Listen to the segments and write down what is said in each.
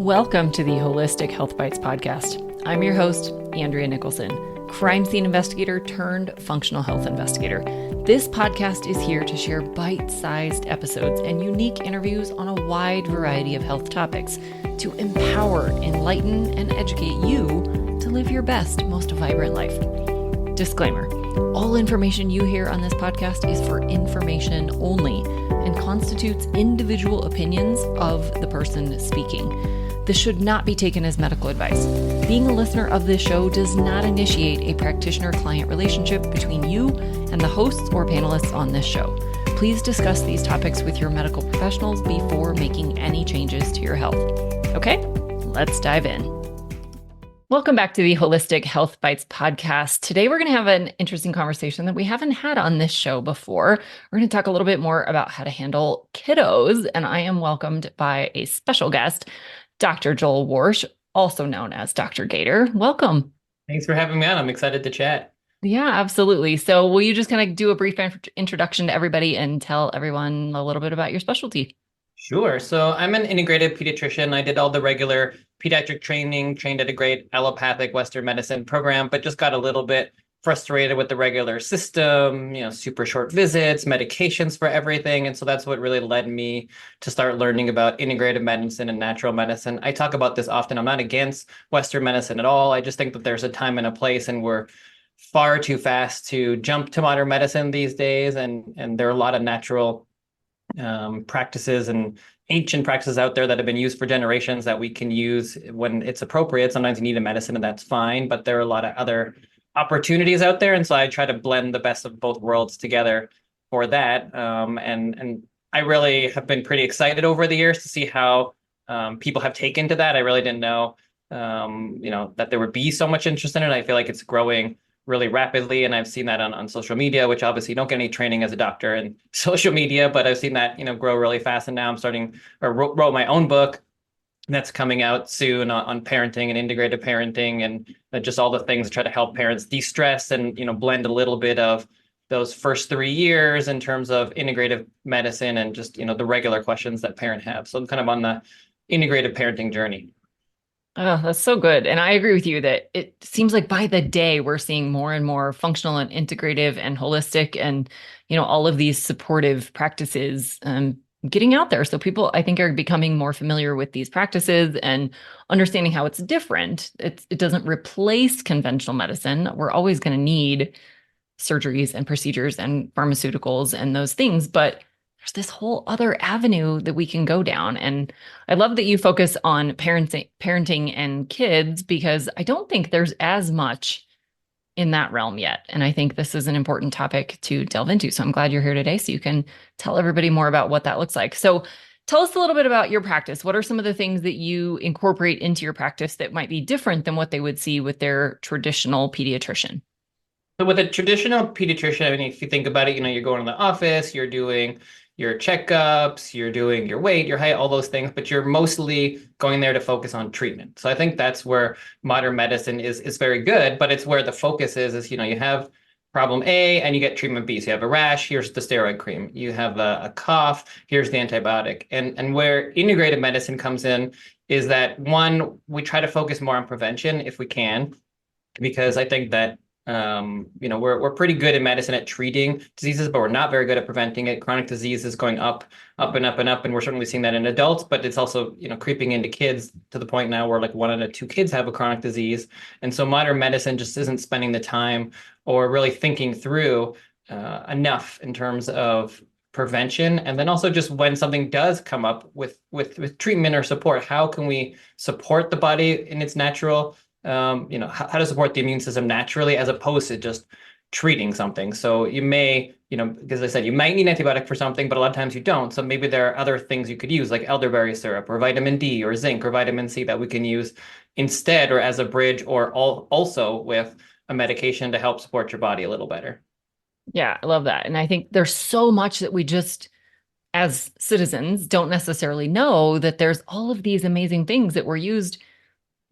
Welcome to the Holistic Health Bites podcast. I'm your host, Andrea Nicholson, crime scene investigator turned functional health investigator. This podcast is here to share bite-sized episodes and unique interviews on a wide variety of health topics to empower, enlighten, and educate you to live your best, most vibrant life. Disclaimer: all information you hear on this podcast is for information only and constitutes individual opinions of the person speaking. This should not be taken as medical advice. Being a listener of this show does not initiate a practitioner-client relationship between you and the hosts or panelists on this show. Please discuss these topics with your medical professionals before making any changes to your health. Okay, let's dive in. Welcome back to the Holistic Health Bites podcast. Today, we're going to have an interesting conversation that we haven't had on this show before. We're going to talk a little bit more about how to handle kiddos, and I am welcomed by a special guest, Dr. Joel Warsh, also known as Dr. Gator. Welcome. Thanks for having me on. I'm excited to chat. Yeah, absolutely. So will you just kind of do a brief introduction to everybody and tell everyone a little bit about your specialty? Sure. So I'm an integrative pediatrician. I did all the regular pediatric training, trained at a great allopathic Western medicine program, but just got a little bit frustrated with the regular system, super short visits, medications for everything. And so that's what really led me to start learning about integrative medicine and natural medicine. I talk about this often. I'm not against Western medicine at all. I just think that there's a time and a place, and we're far too fast to jump to modern medicine these days. And there are a lot of natural practices and ancient practices out there that have been used for generations that we can use when it's appropriate. Sometimes you need a medicine and that's fine, but there are a lot of other opportunities out there. And so I try to blend the best of both worlds together for that. And I really have been pretty excited over the years to see how people have taken to that. I really didn't know, that there would be so much interest in it. I feel like it's growing really rapidly. And I've seen that on social media, which obviously you don't get any training as a doctor in social media, but I've seen that, grow really fast. And now I'm wrote my own book that's coming out soon on parenting and integrative parenting and just all the things to try to help parents de-stress and, blend a little bit of those first 3 years in terms of integrative medicine and just, the regular questions that parents have. So I'm kind of on the integrative parenting journey. Oh, that's so good. And I agree with you that it seems like by the day we're seeing more and more functional and integrative and holistic and, all of these supportive practices getting out there. So people, I think, are becoming more familiar with these practices and understanding how it's different. It doesn't replace conventional medicine. We're always going to need surgeries and procedures and pharmaceuticals and those things, but there's this whole other avenue that we can go down. And I love that you focus on parenting and kids, because I don't think there's as much in that realm yet. And I think this is an important topic to delve into. So I'm glad you're here today so you can tell everybody more about what that looks like. So tell us a little bit about your practice. What are some of the things that you incorporate into your practice that might be different than what they would see with their traditional pediatrician? So with a traditional pediatrician, I mean, if you think about it, you're going to the office, you're doing your checkups, you're doing your weight, your height, all those things, but you're mostly going there to focus on treatment. So I think that's where modern medicine is very good, but it's where the focus is, you have problem A and you get treatment B. So you have a rash, here's the steroid cream. You have a cough, here's the antibiotic. And where integrative medicine comes in is that, one, we try to focus more on prevention if we can, because I think that we're pretty good in medicine at treating diseases, but we're not very good at preventing it. Chronic disease is going up and up and up, and we're certainly seeing that in adults, but it's also, creeping into kids to the point now where like 1 out of 2 kids have a chronic disease. And so modern medicine just isn't spending the time or really thinking through enough in terms of prevention. And then also just when something does come up with treatment or support, how can we support the body in its natural how to support the immune system naturally, as opposed to just treating something. So you may, because I said, you might need an antibiotic for something, but a lot of times you don't. So maybe there are other things you could use, like elderberry syrup or vitamin D or zinc or vitamin C, that we can use instead or as a bridge, or also with a medication to help support your body a little better. Yeah, I love that. And I think there's so much that we just, as citizens, don't necessarily know, that there's all of these amazing things that were used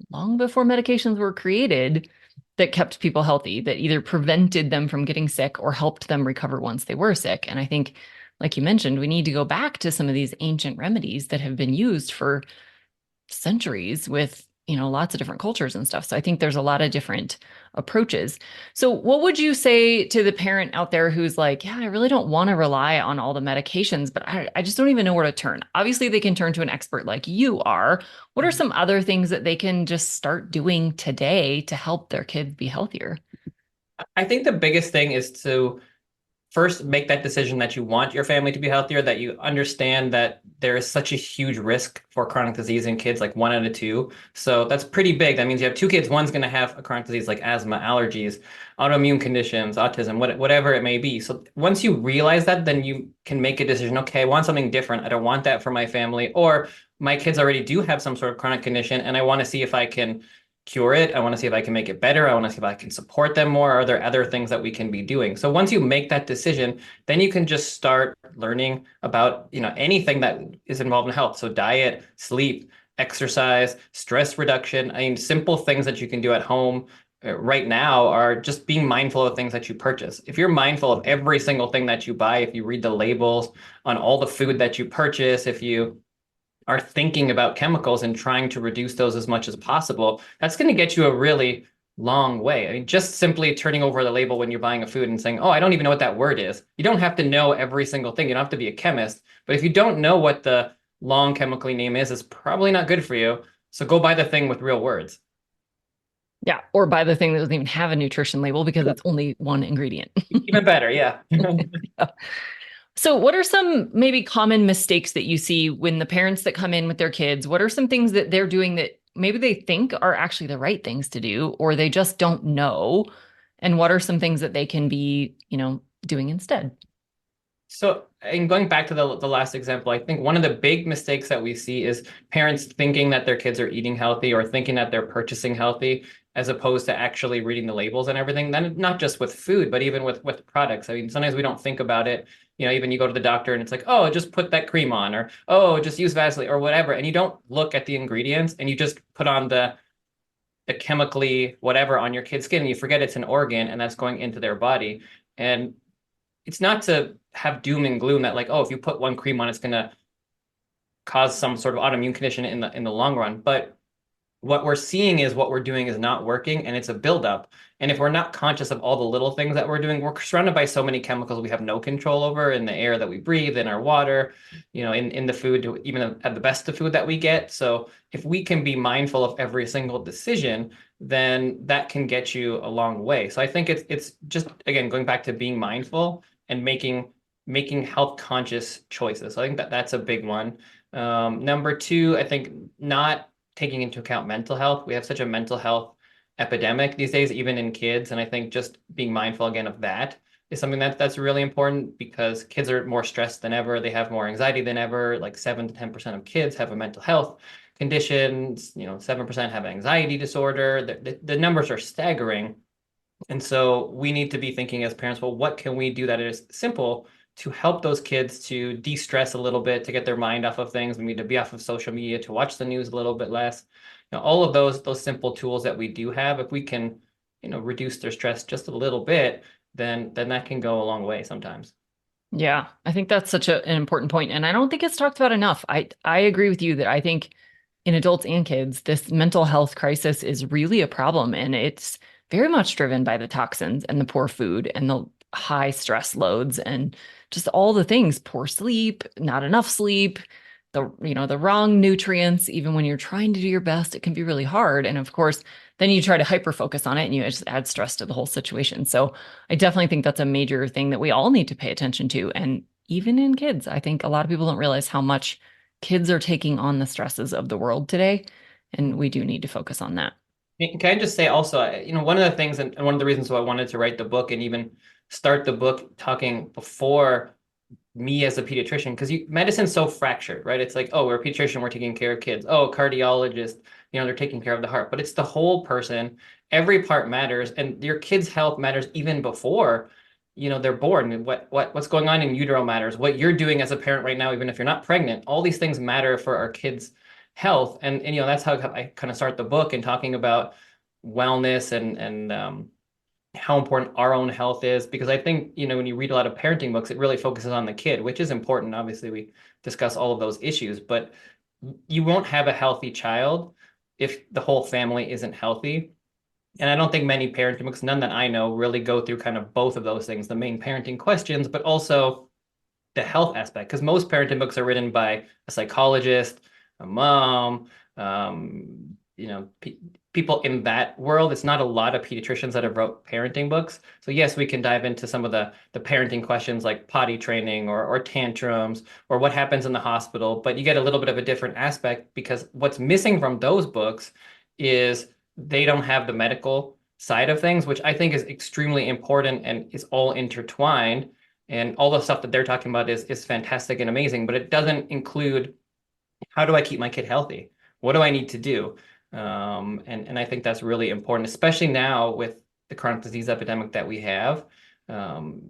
long before medications were created that kept people healthy, that either prevented them from getting sick or helped them recover once they were sick. And I think, like you mentioned, we need to go back to some of these ancient remedies that have been used for centuries with, lots of different cultures and stuff. So I think there's a lot of different approaches. So what would you say to the parent out there who's like, yeah, I really don't want to rely on all the medications, but I just don't even know where to turn. Obviously, they can turn to an expert like you are. What are some other things that they can just start doing today to help their kids be healthier? I think the biggest thing is to first make that decision that you want your family to be healthier, that you understand that there is such a huge risk for chronic disease in kids, like 1 out of 2. So that's pretty big. That means you have 2 kids, one's going to have a chronic disease like asthma, allergies, autoimmune conditions, autism, whatever it may be. So once you realize that, then you can make a decision. Okay, I want something different. I don't want that for my family. Or my kids already do have some sort of chronic condition, and I want to see if I can cure it. I want to see if I can make it better. I want to see if I can support them more. Are there other things that we can be doing? So once you make that decision, then you can just start learning about, anything that is involved in health. So diet, sleep, exercise, stress reduction. I mean, simple things that you can do at home right now are just being mindful of things that you purchase. If you're mindful of every single thing that you buy, if you read the labels on all the food that you purchase, if you are thinking about chemicals and trying to reduce those as much as possible, that's going to get you a really long way. I mean, just simply turning over the label when you're buying a food and saying, oh, I don't even know what that word is. You don't have to know every single thing. You don't have to be a chemist. But if you don't know what the long chemically name is, it's probably not good for you. So go buy the thing with real words. Yeah. Or buy the thing that doesn't even have a nutrition label because it's only one ingredient. Even better. Yeah. Yeah. So, what are some maybe common mistakes that you see when the parents that come in with their kids? What are some things that they're doing that maybe they think are actually the right things to do, or they just don't know? And what are some things that they can be, doing instead? So, in going back to the last example, I think one of the big mistakes that we see is parents thinking that their kids are eating healthy or thinking that they're purchasing healthy, as opposed to actually reading the labels and everything. Then not just with food, but even with products. I mean, sometimes we don't think about it. Even you go to the doctor and it's like, oh, just put that cream on, or oh, just use Vaseline or whatever, and you don't look at the ingredients and you just put on the chemically whatever on your kid's skin and you forget it's an organ and that's going into their body. And it's not to have doom and gloom that like, oh, if you put one cream on, it's going to cause some sort of autoimmune condition in the long run. But what we're seeing is what we're doing is not working and it's a buildup. And if we're not conscious of all the little things that we're doing, we're surrounded by so many chemicals we have no control over in the air that we breathe, in our water, in the food, even at the best of food that we get. So if we can be mindful of every single decision, then that can get you a long way. So I think it's just, again, going back to being mindful and making health conscious choices. So I think that's a big one. Number two, I think not taking into account mental health. We have such a mental health epidemic these days, even in kids. And I think just being mindful again of that is something that's really important because kids are more stressed than ever. They have more anxiety than ever. Like 7 to 10% of kids have a mental health condition. 7% have an anxiety disorder. The numbers are staggering. And so we need to be thinking as parents, well, what can we do that is simple to help those kids to de-stress a little bit, to get their mind off of things, maybe to be off of social media, to watch the news a little bit less. All of those simple tools that we do have, if we can, reduce their stress just a little bit, then that can go a long way sometimes. Yeah, I think that's such an important point, and I don't think it's talked about enough. I agree with you that I think in adults and kids, this mental health crisis is really a problem, and it's very much driven by the toxins and the poor food and the high stress loads and just all the things, poor sleep, not enough sleep, the wrong nutrients. Even when you're trying to do your best, it can be really hard. And of course, then you try to hyper focus on it and you just add stress to the whole situation. So I definitely think that's a major thing that we all need to pay attention to. And even in kids, I think a lot of people don't realize how much kids are taking on the stresses of the world today. And we do need to focus on that. Can I just say also, one of the things and one of the reasons why I wanted to write the book and even start the book talking before me as a pediatrician, because medicine's so fractured, right? It's like, oh, we're a pediatrician, we're taking care of kids. Oh, cardiologist, they're taking care of the heart. But it's the whole person. Every part matters, and your kid's health matters even before, they're born. What's going on in utero matters. What you're doing as a parent right now, even if you're not pregnant, all these things matter for our kids' health. And that's how I kind of start the book and talking about wellness and how important our own health is, because I think, when you read a lot of parenting books, it really focuses on the kid, which is important. Obviously, we discuss all of those issues, but you won't have a healthy child if the whole family isn't healthy. And I don't think many parenting books, none that I know, really go through kind of both of those things, the main parenting questions, but also the health aspect. Because most parenting books are written by a psychologist, a mom, people in that world. It's not a lot of pediatricians that have wrote parenting books. So yes, we can dive into some of the parenting questions like potty training or tantrums or what happens in the hospital, but you get a little bit of a different aspect because what's missing from those books is they don't have the medical side of things, which I think is extremely important and is all intertwined. And all the stuff that they're talking about is fantastic and amazing, but it doesn't include how do I keep my kid healthy? What do I need to do? And I think that's really important, especially now with the chronic disease epidemic that we have. Um,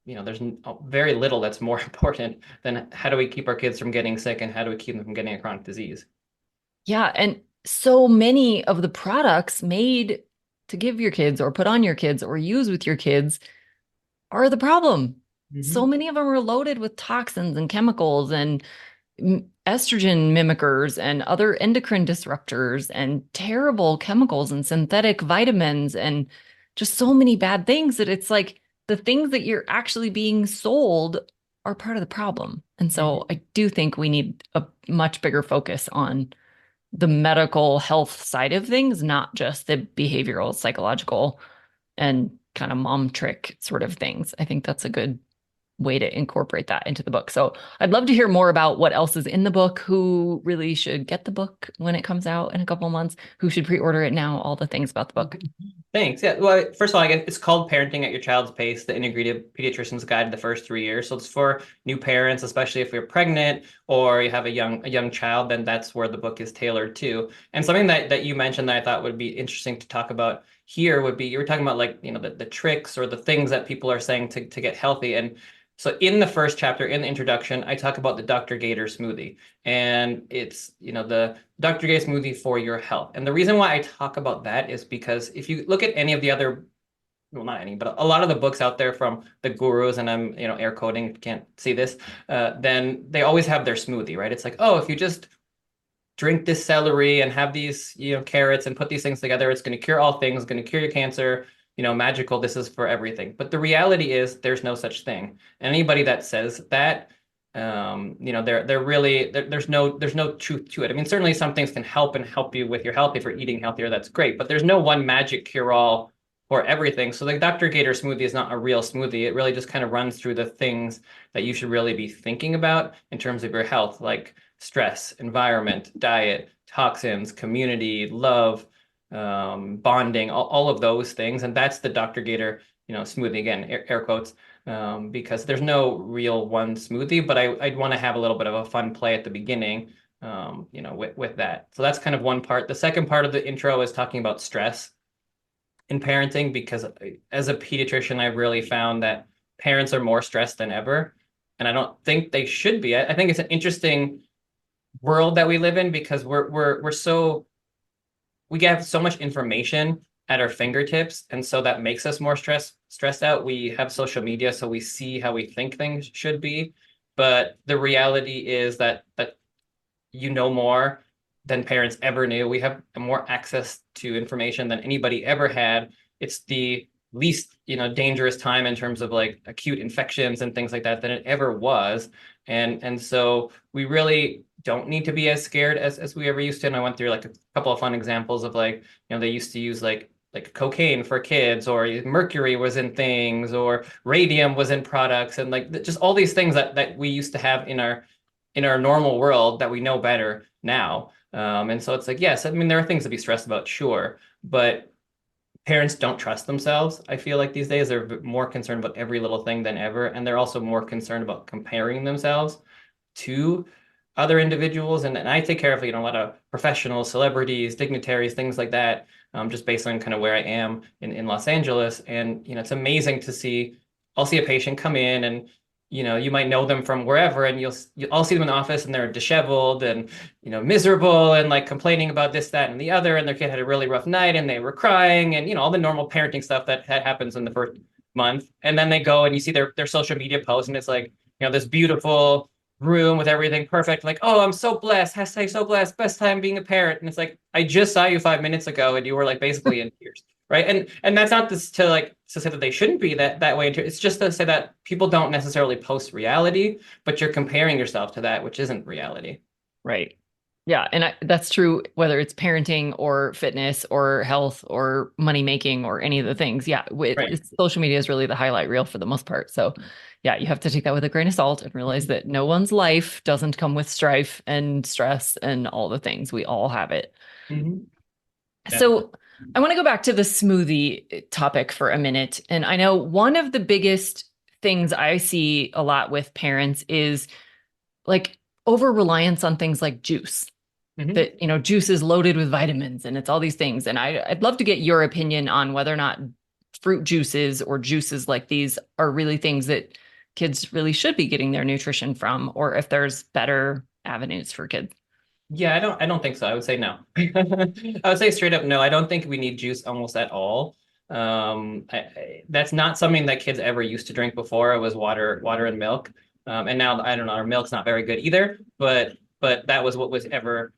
there's very little that's more important than how do we keep our kids from getting sick and how do we keep them from getting a chronic disease? Yeah. And so many of the products made to give your kids or put on your kids or use with your kids are the problem. So Mhm. many of them are loaded with toxins and chemicals and estrogen mimickers and other endocrine disruptors and terrible chemicals and synthetic vitamins and just so many bad things that it's like the things that you're actually being sold are part of the problem. And so Mhm. I do think we need a much bigger focus on the medical health side of things, not just the behavioral, psychological, and kind of mom trick sort of things. I think that's a good way to incorporate that into the book. So I'd love to hear more about what else is in the book, who really should get the book when it comes out in a couple of months, who should pre-order it now, all the things about the book. Thanks. Yeah. Well, first of all, again, it's called Parenting at Your Child's Pace, the Integrative Pediatrician's Guide to the First 3 Years. So it's for new parents, especially if you're pregnant or you have a young child, then that's where the book is tailored to. And something that you mentioned that I thought would be interesting to talk about here would be you were talking about like, the tricks or the things that people are saying to get healthy. And so in the first chapter, in the introduction, I talk about the Dr. Gator smoothie. And it's, the Dr. Gator smoothie for your health. And the reason why I talk about that is because if you look at any of the other, well, not any, but a lot of the books out there from the gurus, and I'm, air coding, can't see this, then they always have their smoothie, right? It's like, oh, if you just drink this celery and have these, carrots and put these things together, it's going to cure all things, going to cure your cancer, magical, this is for everything. But the reality is there's no such thing. And anybody that says that, they're really, there's no truth to it. I mean, certainly some things can help you with your health. If you're eating healthier, that's great. But there's no one magic cure-all for everything. So the Dr. Gator smoothie is not a real smoothie. It really just kind of runs through the things that you should really be thinking about in terms of your health, like stress, environment, diet, toxins, community, love, bonding, all of those things. And that's the Dr. Gator, smoothie, again, air quotes, because there's no real one smoothie, but I'd want to have a little bit of a fun play at the beginning, with that. So that's kind of one part. The second part of the intro is talking about stress in parenting, because as a pediatrician, I've really found that parents are more stressed than ever. And I don't think they should be. I think it's an interesting world that we live in because we have so much information at our fingertips, and so that makes us more stressed out. We have social media, so we see how we think things should be, but the reality is that more than parents ever knew. We have more access to information than anybody ever had. It's the least, dangerous time in terms of like acute infections and things like that than it ever was. And so we really don't need to be as scared as we ever used to. And I went through like a couple of fun examples of like, they used to use like cocaine for kids, or mercury was in things, or radium was in products, and like just all these things that we used to have in our normal world that we know better now. And so it's like, yes, I mean, there are things to be stressed about, sure, but parents don't trust themselves. I feel like these days they're more concerned about every little thing than ever. And they're also more concerned about comparing themselves to other individuals. And I take care of, a lot of professionals, celebrities, dignitaries, things like that, just based on kind of where I am in Los Angeles. And, it's amazing to see, I'll see a patient come in and, you might know them from wherever, and I'll see them in the office and they're disheveled and, miserable and like complaining about this, that, and the other. And their kid had a really rough night and they were crying and, all the normal parenting stuff that happens in the first month. And then they go and you see their social media posts and it's like, this beautiful, room with everything perfect. Like, oh, I'm so blessed. Hashtag so blessed. Best time being a parent. And it's like, I just saw you 5 minutes ago and you were like basically in tears. Right. And that's not this to like to say that they shouldn't be that way. It's just to say that people don't necessarily post reality, but you're comparing yourself to that, which isn't reality. Right. Yeah, and that's true whether it's parenting or fitness or health or money making or any of the things. Yeah, Right. social media is really the highlight reel for the most part. So, yeah, you have to take that with a grain of salt and realize that no one's life doesn't come with strife and stress and all the things. We all have it. Mhm. So, I want to go back to the smoothie topic for a minute. And I know one of the biggest things I see a lot with parents is like over reliance on things like juice. Mhm. That, juice is loaded with vitamins and it's all these things. And I'd love to get your opinion on whether or not fruit juices or juices like these are really things that kids really should be getting their nutrition from, or if there's better avenues for kids. Yeah, I don't think so. I would say no. I would say straight up no. I don't think we need juice almost at all. That's not something that kids ever used to drink before. It was water and milk. And now I don't know, our milk's not very good either, but that was what was ever,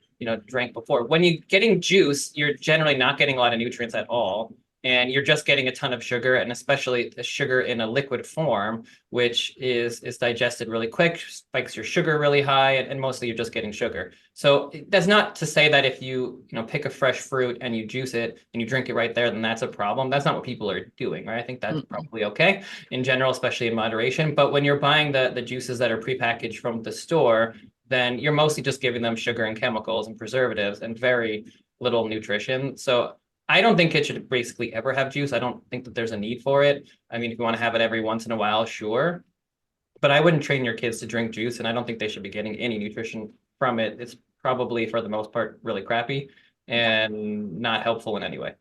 drank before. When you're getting juice, you're generally not getting a lot of nutrients at all. And you're just getting a ton of sugar, and especially the sugar in a liquid form, which is digested really quick, spikes your sugar really high, and mostly you're just getting sugar. So that's not to say that if you pick a fresh fruit and you juice it and you drink it right there, then that's a problem. That's not what people are doing, right? I think that's Mm-mm. probably okay in general, especially in moderation. But when you're buying the juices that are prepackaged from the store, then you're mostly just giving them sugar and chemicals and preservatives and very little nutrition. So I don't think kids should basically ever have juice. I don't think that there's a need for it. I mean, if you want to have it every once in a while, sure. But I wouldn't train your kids to drink juice, and I don't think they should be getting any nutrition from it. It's probably, for the most part, really crappy and not helpful in any way.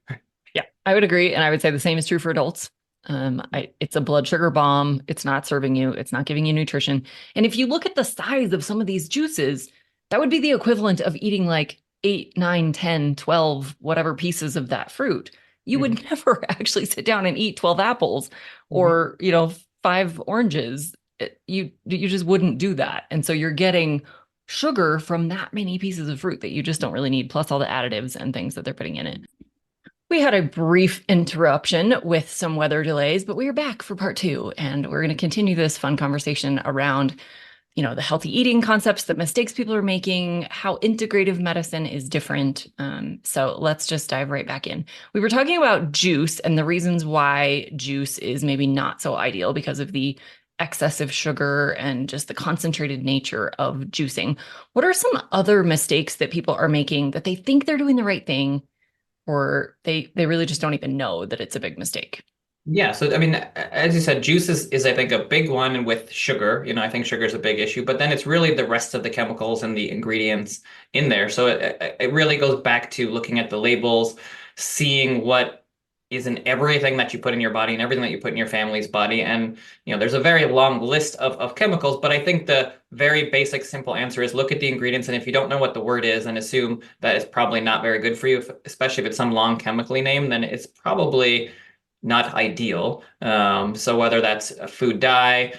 Yeah, I would agree. And I would say the same is true for adults. It's a blood sugar bomb. It's not serving you. It's not giving you nutrition. And if you look at the size of some of these juices, that would be the equivalent of eating like 8, 9, 10, 12, whatever pieces of that fruit. You Mhm. would never actually sit down and eat 12 apples Mhm. or, 5 oranges. You just wouldn't do that. And so you're getting sugar from that many pieces of fruit that you just don't really need, plus all the additives and things that they're putting in it. We had a brief interruption with some weather delays, but we are back for part two, and we're going to continue this fun conversation around, the healthy eating concepts, the mistakes people are making, how integrative medicine is different. So let's just dive right back in. We were talking about juice and the reasons why juice is maybe not so ideal because of the excessive sugar and just the concentrated nature of juicing. What are some other mistakes that people are making that they think they're doing the right thing, or they really just don't even know that it's a big mistake? Yeah, so I mean, as you said, juice is I think a big one, and with sugar, I think sugar is a big issue. But then it's really the rest of the chemicals and the ingredients in there. So it really goes back to looking at the labels, seeing what is in everything that you put in your body and everything that you put in your family's body. And there's a very long list of chemicals, but I think the very basic, simple answer is look at the ingredients, and if you don't know what the word is, and assume that it's probably not very good for you, especially if it's some long chemically name, then it's probably not ideal. So whether that's a food dye,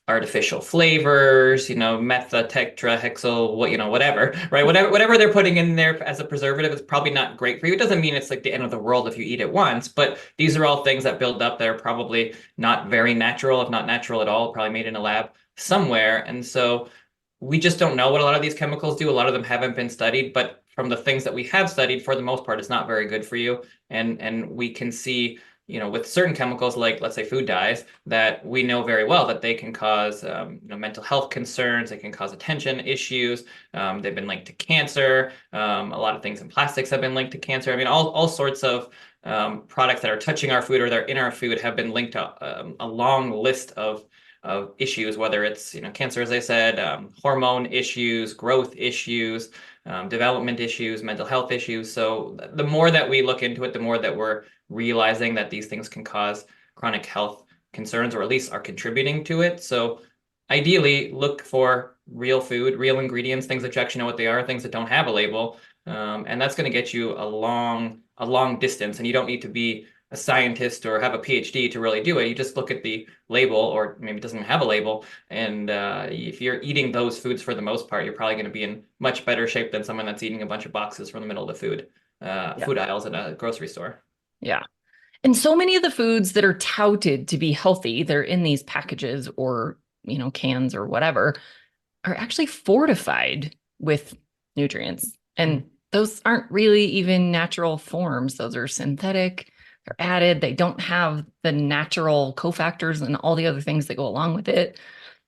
artificial flavors, methotetrahexyl, whatever, right? Whatever they're putting in there as a preservative is probably not great for you. It doesn't mean it's like the end of the world if you eat it once, but these are all things that build up that are probably not very natural, if not natural at all, probably made in a lab somewhere. And so we just don't know what a lot of these chemicals do. A lot of them haven't been studied, but from the things that we have studied, for the most part, it's not very good for you. And we can see, with certain chemicals, like let's say food dyes, that we know very well that they can cause, mental health concerns. They can cause attention issues. They've been linked to cancer. A lot of things in plastics have been linked to cancer. I mean, all sorts of products that are touching our food or that are in our food have been linked to a long list of issues, whether it's cancer, as I said, hormone issues, growth issues, development issues, mental health issues. So the more that we look into it, the more that we're realizing that these things can cause chronic health concerns, or at least are contributing to it. So ideally, look for real food, real ingredients, things that you actually know what they are, things that don't have a label, and that's going to get you a long distance. And you don't need to be a scientist or have a PhD to really do it. You just look at the label, or maybe it doesn't have a label. And if you're eating those foods for the most part, you're probably going to be in much better shape than someone that's eating a bunch of boxes from the middle of the Yeah. food aisles at a grocery store. Yeah. And so many of the foods that are touted to be healthy, they're in these packages or, cans or whatever, are actually fortified with nutrients. And those aren't really even natural forms. Those are synthetic, they're added, they don't have the natural cofactors and all the other things that go along with it.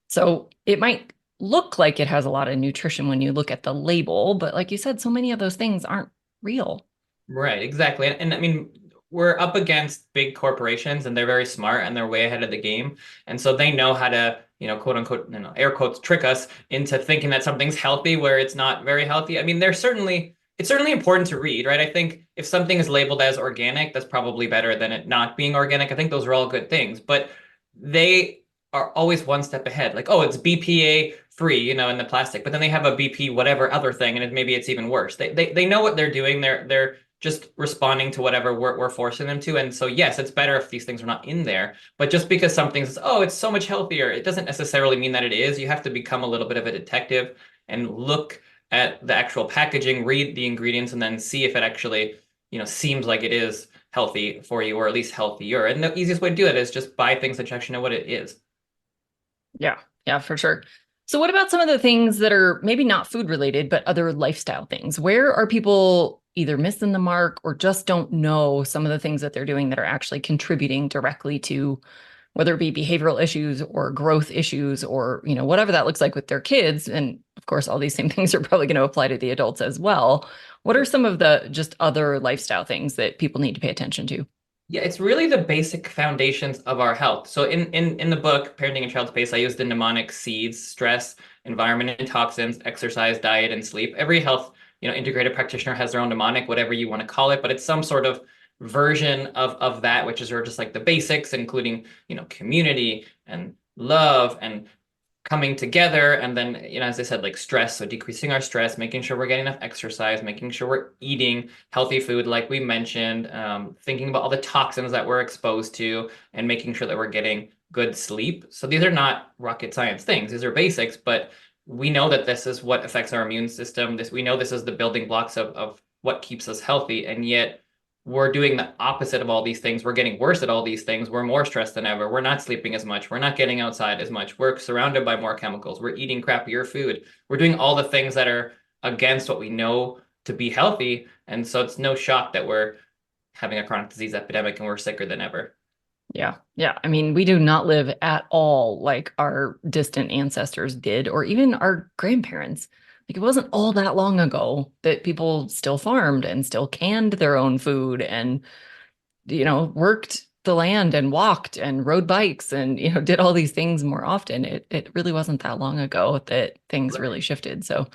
So it might look like it has a lot of nutrition when you look at the label, but like you said, so many of those things aren't real. Right, exactly. And I mean, we're up against big corporations and they're very smart and they're way ahead of the game. And so they know how to, quote unquote, air quotes, trick us into thinking that something's healthy where it's not very healthy. I mean, it's certainly important to read, right? I think if something is labeled as organic, that's probably better than it not being organic. I think those are all good things, but they are always one step ahead. Like, oh, it's BPA free, in the plastic, but then they have a BP whatever other thing, and maybe it's even worse. They know what they're doing. They're just responding to whatever we're forcing them to. And so, yes, it's better if these things are not in there. But just because something says, oh, it's so much healthier, it doesn't necessarily mean that it is. You have to become a little bit of a detective and look at the actual packaging, read the ingredients, and then see if it actually, seems like it is healthy for you, or at least healthier. And the easiest way to do it is just buy things that you actually know what it is. Yeah, yeah, for sure. So, what about some of the things that are maybe not food related, but other lifestyle things? Where are people either missing the mark or just don't know some of the things that they're doing that are actually contributing directly to whether it be behavioral issues or growth issues or, whatever that looks like with their kids? And of course, all these same things are probably going to apply to the adults as well. What are some of the just other lifestyle things that people need to pay attention to? Yeah, it's really the basic foundations of our health. So in the book, Parenting a Child's Pace, I use the mnemonic seeds: stress, environment and toxins, exercise, diet, and sleep. Every health, integrated practitioner has their own mnemonic, whatever you want to call it, but it's some sort of version of that, which is just like the basics, including, community and love and coming together. And then, as I said, like stress, so decreasing our stress, making sure we're getting enough exercise, making sure we're eating healthy food like we mentioned, thinking about all the toxins that we're exposed to, and making sure that we're getting good sleep. So these are not rocket science things, these are basics, but we know that this is what affects our immune system. We know this is the building blocks of what keeps us healthy, and yet we're doing the opposite of all these things. We're getting worse at all these things. We're more stressed than ever. We're not sleeping as much. We're not getting outside as much. We're surrounded by more chemicals. We're eating crappier food. We're doing all the things that are against what we know to be healthy. And so it's no shock that we're having a chronic disease epidemic and we're sicker than ever. Yeah. Yeah. I mean, we do not live at all like our distant ancestors did, or even our grandparents. Like it wasn't all that long ago that people still farmed and still canned their own food and, worked the land and walked and rode bikes and, did all these things more often. It really wasn't that long ago that things really shifted. So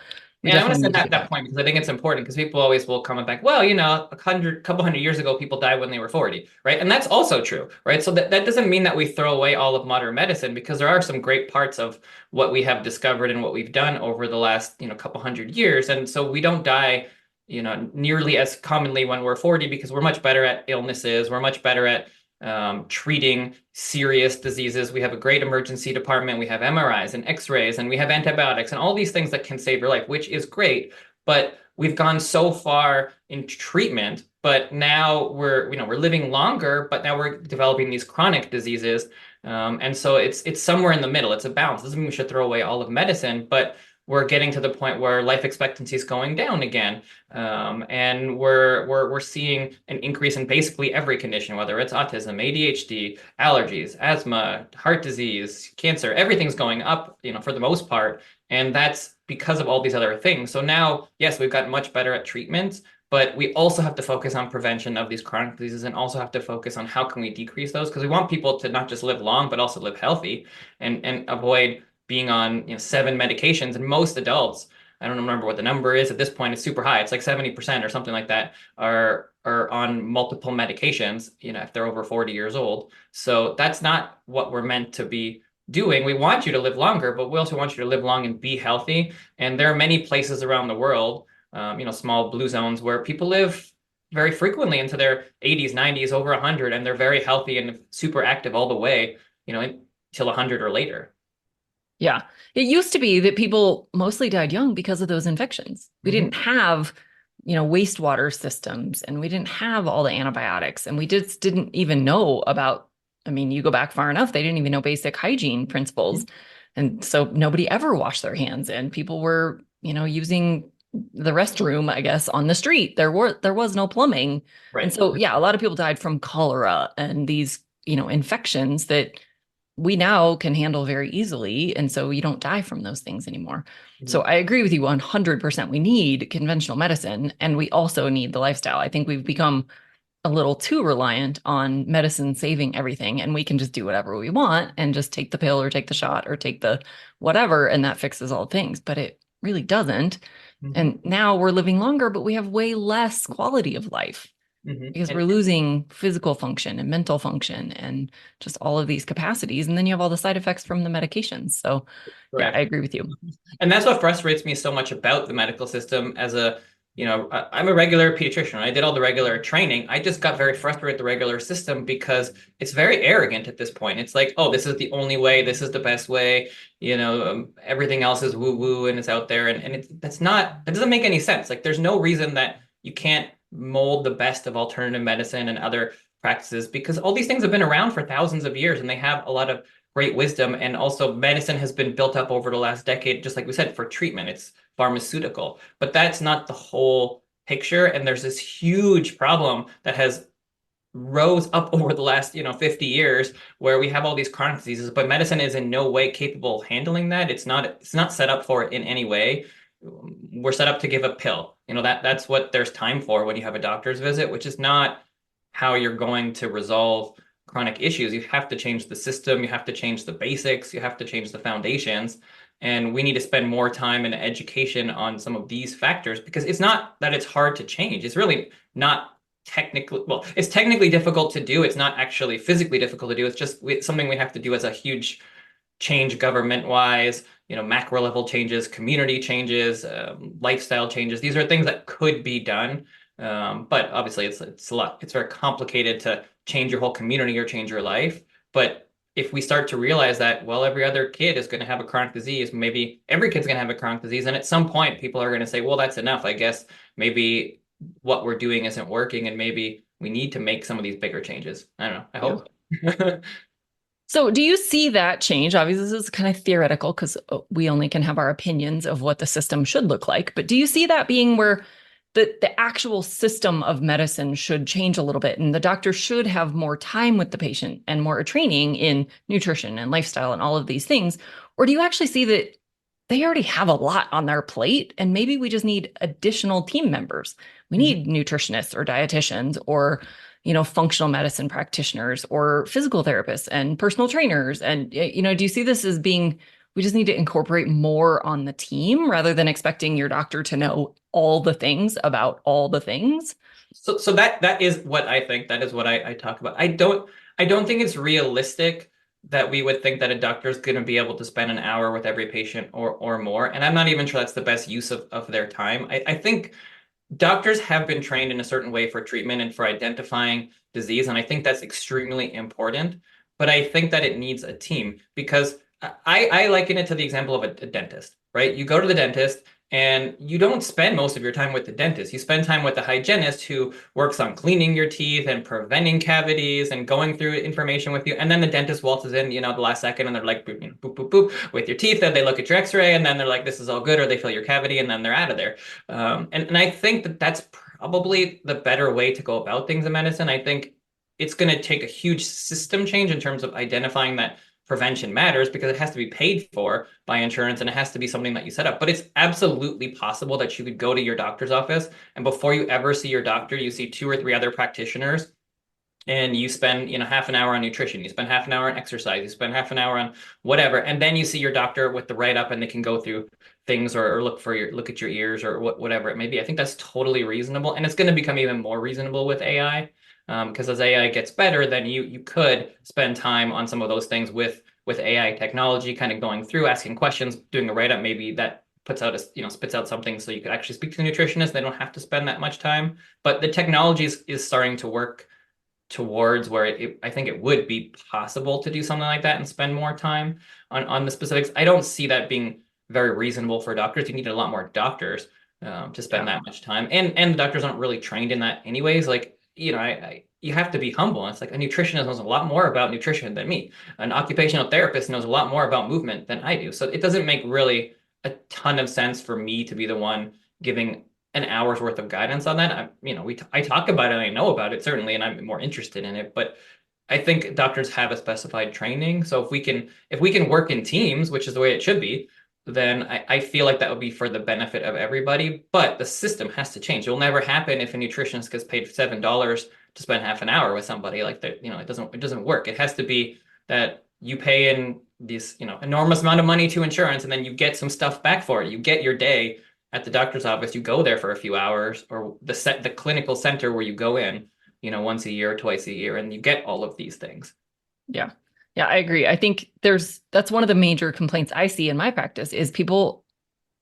we And I want to definitely send need to that get that back. point because I think it's important because people always will comment back, well, couple hundred years ago, people died when they were 40, right? And that's also true, right? So that doesn't mean that we throw away all of modern medicine because there are some great parts of what we have discovered and what we've done over the last, couple hundred years. And so we don't die, nearly as commonly when we're 40 because we're much better at illnesses. We're much better at treating serious diseases. We have a great emergency department. We have MRIs and X-rays, and we have antibiotics and all these things that can save your life, which is great. But we've gone so far in treatment, but now we're living longer, but now we're developing these chronic diseases. And so it's somewhere in the middle. It's a balance. Doesn't mean we should throw away all of medicine, but we're getting to the point where life expectancy is going down again, and we're seeing an increase in basically every condition, whether it's autism, ADHD, allergies, asthma, heart disease, cancer. Everything's going up, for the most part, and that's because of all these other things. So now, yes, we've gotten much better at treatments, but we also have to focus on prevention of these chronic diseases, and also have to focus on how can we decrease those, because we want people to not just live long, but also live healthy and avoid being on 7 medications. And most adults, I don't remember what the number is at this point, it's super high. It's like 70% or something like that are on multiple medications, if they're over 40 years old. So that's not what we're meant to be doing. We want you to live longer, but we also want you to live long and be healthy. And there are many places around the world, small blue zones where people live very frequently into their 80s, 90s, over 100, and they're very healthy and super active all the way, until 100 or later. Yeah. It used to be that people mostly died young because of those infections. We didn't have, wastewater systems, and we didn't have all the antibiotics, and we just didn't even know about, I mean, you go back far enough, they didn't even know basic hygiene principles. And so nobody ever washed their hands, and people were, using the restroom, I guess, on the street. There was no plumbing. And Right. so yeah, a lot of people died from cholera and these, infections that we now can handle very easily. And so you don't die from those things anymore. So Mhm. I agree with you 100%. We need conventional medicine, and we also need the lifestyle. I think we've become a little too reliant on medicine saving everything, and we can just do whatever we want and just take the pill or take the shot or take the whatever, and that fixes all things. But it really doesn't. Mhm. And now we're living longer, but we have way less quality of life Mhm. because we're losing physical function and mental function and just all of these capacities. And then you have all the side effects from the medications. So, yeah, I Correct. agree with you. And that's what frustrates me so much about the medical system as I'm a regular pediatrician. I did all the regular training. I just got very frustrated with the regular system because it's very arrogant at this point. It's like, oh, this is the only way. This is the best way. Everything else is woo woo and it's out there. And that doesn't make any sense. Like, there's no reason that you can't mold the best of alternative medicine and other practices because all these things have been around for thousands of years and they have a lot of great wisdom. And also medicine has been built up over the last decade, just like we said, for treatment. It's pharmaceutical, but that's not the whole picture. And there's this huge problem that has rose up over the last 50 years where we have all these chronic diseases, but medicine is in no way capable of handling that. It's not set up for it in any way. We're set up to give a pill. That's what there's time for when you have a doctor's visit, which is not how you're going to resolve chronic issues. You have to change the system, you have to change the basics, you have to change the foundations. And we need to spend more time in education on some of these factors because it's not that it's hard to change. It's really not it's technically difficult to do. It's not actually physically difficult to do. It's just something we have to do as a huge change government wise, macro level changes, community changes, lifestyle changes. These are things that could be done. But obviously it's a lot. It's very complicated to change your whole community or change your life. But if we start to realize that, well, every other kid is going to have a chronic disease, maybe every kid's going to have a chronic disease. And at some point, people are going to say, well, that's enough. I guess maybe what we're doing isn't working. And maybe we need to make some of these bigger changes. I don't know. I Yeah. hope. So, do you see that change? Obviously, this is kind of theoretical because we only can have our opinions of what the system should look like. But do you see that being where the actual system of medicine should change a little bit, and the doctor should have more time with the patient and more training in nutrition and lifestyle and all of these things? Or do you actually see that they already have a lot on their plate, and maybe we just need additional team members? We need nutritionists or dietitians or functional medicine practitioners or physical therapists and personal trainers. And, do you see this as being, we just need to incorporate more on the team rather than expecting your doctor to know all the things about all the things? So that is what I think. That is what I talk about. I don't think it's realistic that we would think that a doctor is going to be able to spend an hour with every patient or more. And I'm not even sure that's the best use of their time. I think doctors have been trained in a certain way for treatment and for identifying disease, and I think that's extremely important. But I think that it needs a team because I liken it to the example of a dentist, right? You go to the dentist and you don't spend most of your time with the dentist. You spend time with the hygienist who works on cleaning your teeth and preventing cavities and going through information with you. And then the dentist waltzes in, the last second and they're like, boop, boop, boop, boop, with your teeth. Then they look at your x-ray and then they're like, this is all good, or they fill your cavity and then they're out of there. And I think that that's probably the better way to go about things in medicine. I think it's going to take a huge system change in terms of identifying that prevention matters because it has to be paid for by insurance and it has to be something that you set up. But it's absolutely possible that you could go to your doctor's office and before you ever see your doctor, you see two or three other practitioners and you spend half an hour on nutrition, you spend half an hour on exercise, you spend half an hour on whatever, and then you see your doctor with the write up and they can go through things or look at your ears or whatever it may be. I think that's totally reasonable, and it's going to become even more reasonable with AI, because as AI gets better, then you could spend time on some of those things with AI technology, kind of going through, asking questions, doing a write up. Maybe that puts out spits out something so you could actually speak to the nutritionist. They don't have to spend that much time. But the technology is starting to work towards where I think it would be possible to do something like that and spend more time on the specifics. I don't see that being very reasonable for doctors. You need a lot more doctors to spend that much time, and the doctors aren't really trained in that anyways. Like, you have to be humble. It's like a nutritionist knows a lot more about nutrition than me. An occupational therapist knows a lot more about movement than I do. So it doesn't make really a ton of sense for me to be the one giving an hour's worth of guidance on that. I talk about it and I know about it certainly, and I'm more interested in it. But I think doctors have a specified training. So if we can work in teams, which is the way it should be, then I feel like that would be for the benefit of everybody. But the system has to change. It will never happen if a nutritionist gets paid $7 to spend half an hour with somebody. Like that, it doesn't work. It has to be that you pay in this, enormous amount of money to insurance, and then you get some stuff back for it. You get your day at the doctor's office. You go there for a few hours, or the clinical center where you go in, once a year or twice a year, and you get all of these things. Yeah. Yeah, I agree. I think that's one of the major complaints I see in my practice is people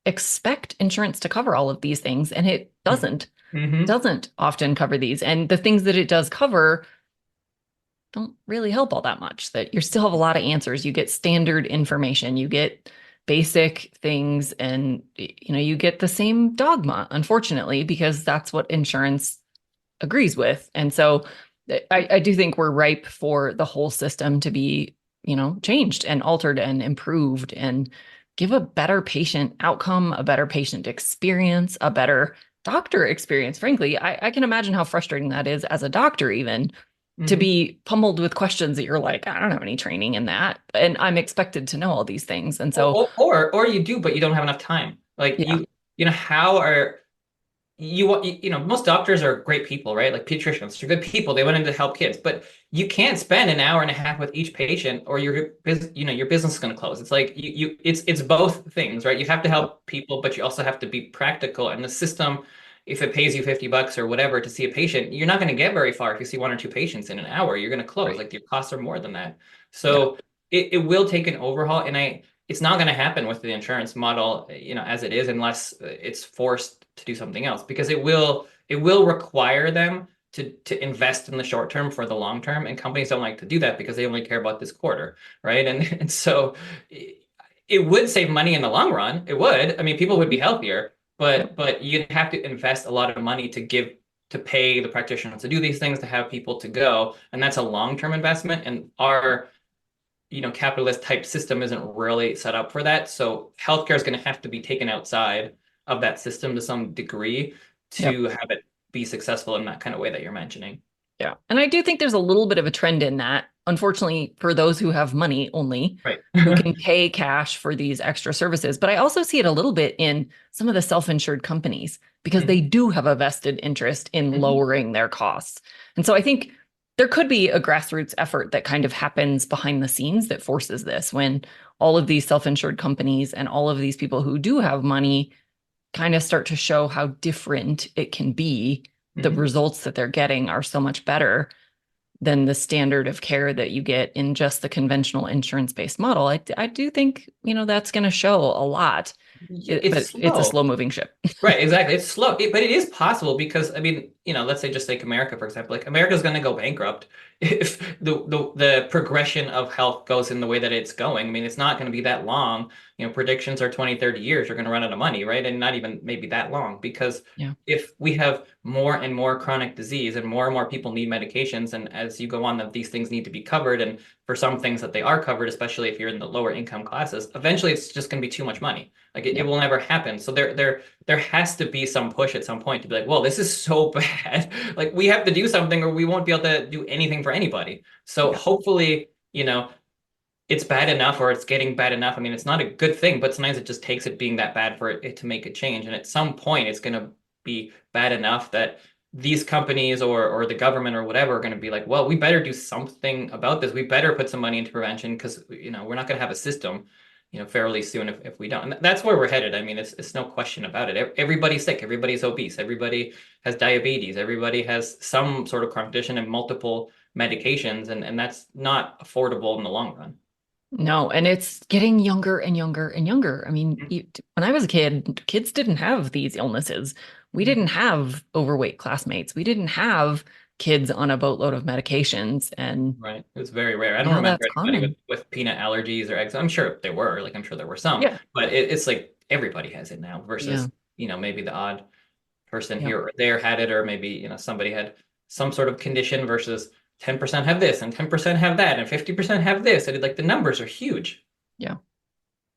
expect insurance to cover all of these things, and it doesn't. Mm-hmm. Doesn't often cover these. And the things that it does cover don't really help all that much. That you still have a lot of answers. You get standard information, you get basic things, and you get the same dogma, unfortunately, because that's what insurance agrees with. And so I do think we're ripe for the whole system to be, changed and altered and improved and give a better patient outcome, a better patient experience, a better doctor experience. Frankly, I can imagine how frustrating that is as a doctor, even to be pummeled with questions that you're like, I don't have any training in that. And I'm expected to know all these things. And so, or you do, but you don't have enough time. Like yeah, how are most doctors are great people, right? Like pediatricians, they're good people. They went in to help kids, but you can't spend an hour and a half with each patient, or your business is going to close. It's like it's both things, right? You have to help people, but you also have to be practical. And the system, if it pays you $50 or whatever to see a patient, you're not going to get very far if you see one or two patients in an hour. You're going to close. right. Like your costs are more than that. Yeah. So it will take an overhaul, and it's not going to happen with the insurance model, as it is, unless it's forced to do something else, because it will require them to invest in the short term for the long term, and companies don't like to do that because they only care about this quarter, right? And so it would save money in the long run. It would. I mean, people would be healthier, but you'd have to invest a lot of money to pay the practitioners to do these things, to have people to go, and that's a long-term investment. And our capitalist type system isn't really set up for that. So healthcare is going to have to be taken outside of that system to some degree to have it be successful in that kind of way that you're mentioning. Yeah. And I do think there's a little bit of a trend in that, unfortunately, for those who have money only, Right. who can pay cash for these extra services. But I also see it a little bit in some of the self-insured companies, because they do have a vested interest in lowering their costs. And so I think there could be a grassroots effort that kind of happens behind the scenes that forces this, when all of these self-insured companies and all of these people who do have money kind of start to show how different it can be. The results that they're getting are so much better than the standard of care that you get in just the conventional insurance-based model. I do think, that's going to show a lot. It's a slow moving ship. Right, exactly. It's slow, but it is possible, because I mean, let's say just take America, for example. Like, America's going to go bankrupt if the progression of health goes in the way that it's going. I mean, it's not going to be that long. Predictions are 20, 30 years. You're going to run out of money, right? And not even maybe that long, because if we have more and more chronic disease and more people need medications, and as you go on, that these things need to be covered, and for some things that they are covered, especially if you're in the lower income classes, eventually it's just going to be too much money. Like it will never happen. So there has to be some push at some point to be like, well, this is so bad. Like, we have to do something, or we won't be able to do anything for anybody. So hopefully, it's bad enough, or it's getting bad enough. I mean, it's not a good thing, but sometimes it just takes it being that bad for it to make a change. And at some point, it's going to be bad enough that these companies or the government or whatever are going to be like, well, we better do something about this. We better put some money into prevention, because, we're not going to have a system fairly soon if we don't. And that's where we're headed. I mean, it's no question about it. Everybody's sick. Everybody's obese. Everybody has diabetes. Everybody has some sort of chronic condition and multiple medications. And that's not affordable in the long run. No, and it's getting younger and younger and younger. I mean, when I was a kid, kids didn't have these illnesses. We didn't Mhm. have overweight classmates. We didn't have kids on a boatload of medications. And Right. It was very rare. I don't now remember that's anybody common. with peanut allergies or eggs. I'm sure there were, like I'm sure there were some, Yeah. but it's like everybody has it now Yeah. versus, maybe the odd person Yep. here or there had it, or maybe, somebody had some sort of condition versus 10% have this and 10% have that and 50% have this. And like the numbers are huge. Yeah.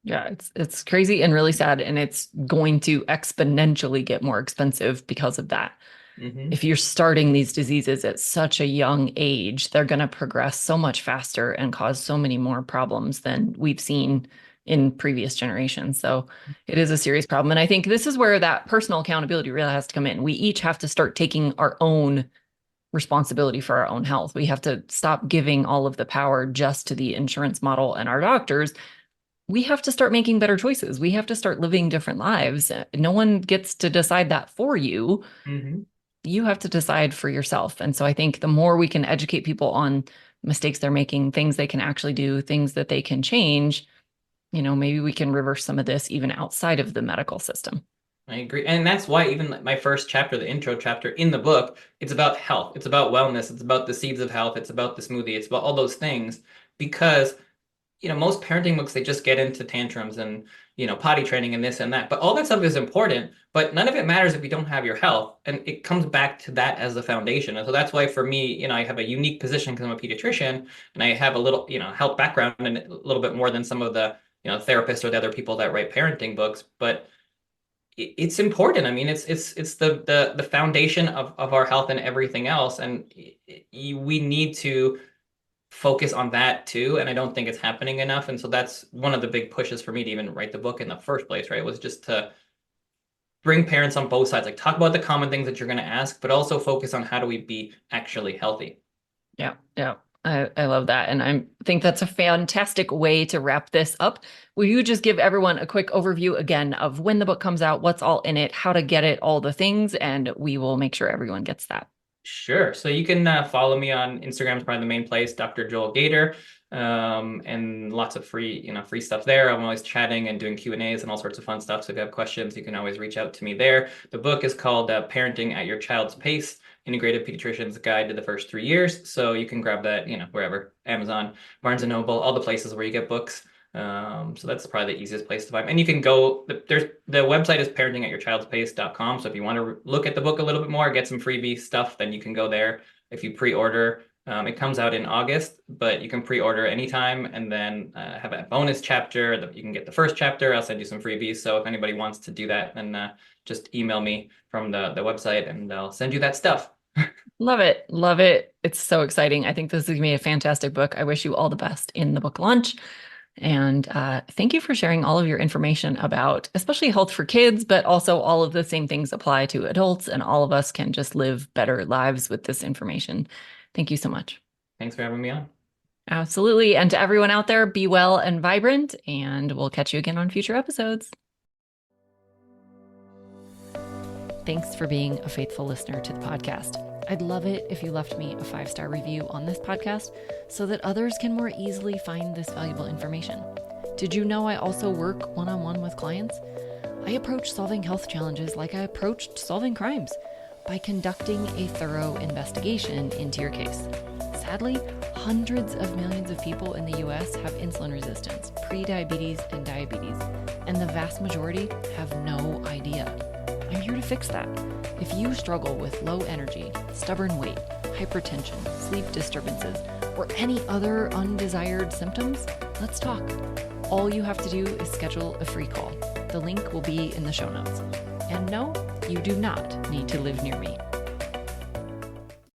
Yeah. It's crazy and really sad. And it's going to exponentially get more expensive because of that. Hmm. If you're starting these diseases at such a young age, they're going to progress so much faster and cause so many more problems than we've seen in previous generations. So it is a serious problem. And I think this is where that personal accountability really has to come in. We each have to start taking our own responsibility for our own health. We have to stop giving all of the power just to the insurance model and our doctors. We have to start making better choices. We have to start living different lives. No one gets to decide that for you. Hmm. You have to decide for yourself. And so I think the more we can educate people on mistakes they're making, things they can actually do, things that they can change, maybe we can reverse some of this even outside of the medical system. I agree. And that's why even like my first chapter, the intro chapter in the book, it's about health. It's about wellness. It's about the seeds of health. It's about the smoothie. It's about all those things because most parenting books, they just get into tantrums and, potty training and this and that. But all that stuff is important, but none of it matters if you don't have your health. And it comes back to that as the foundation. And so that's why for me, I have a unique position because I'm a pediatrician and I have a little, health background and a little bit more than some of the, therapists or the other people that write parenting books. But it's important. I mean, it's the foundation of our health and everything else. And we need to focus on that too. And I don't think it's happening enough. And so that's one of the big pushes for me to even write the book in the first place, right? Was just to bring parents on both sides, like talk about the common things that you're going to ask, but also focus on how do we be actually healthy. Yeah, yeah. I love that. And I think that's a fantastic way to wrap this up. Will you just give everyone a quick overview again of when the book comes out, what's all in it, how to get it, all the things, and we will make sure everyone gets that. Sure. So you can follow me on Instagram is probably the main place, Dr. Joel Gator, and lots of free stuff there. I'm always chatting and doing Q&As and all sorts of fun stuff. So if you have questions, you can always reach out to me there. The book is called Parenting at Your Child's Pace, Integrative Pediatrician's Guide to the First 3 Years. So you can grab that, wherever, Amazon, Barnes and Noble, all the places where you get books. So that's probably the easiest place to find. And you can go, the website is parentingatyourchildspace.com. So if you want to look at the book a little bit more, get some freebie stuff, then you can go there. If you pre-order, it comes out in August, but you can pre-order anytime and then have a bonus chapter that you can get the first chapter. I'll send you some freebies. So if anybody wants to do that, then just email me from the website and I'll send you that stuff. Love it. Love it. It's so exciting. I think this is going to be a fantastic book. I wish you all the best in the book launch. And thank you for sharing all of your information about, especially health for kids, but also all of the same things apply to adults, and all of us can just live better lives with this information. Thank you so much. Thanks for having me on. Absolutely. And to everyone out there, be well and vibrant, and we'll catch you again on future episodes. Thanks for being a faithful listener to the podcast. I'd love it if you left me a 5-star review on this podcast so that others can more easily find this valuable information. Did you know I also work one-on-one with clients? I approach solving health challenges like I approached solving crimes, by conducting a thorough investigation into your case. Sadly, hundreds of millions of people in the US have insulin resistance, prediabetes, and diabetes, and the vast majority have no idea. I'm here to fix that. If you struggle with low energy, stubborn weight, hypertension, sleep disturbances, or any other undesired symptoms, let's talk. All you have to do is schedule a free call. The link will be in the show notes. And no, you do not need to live near me.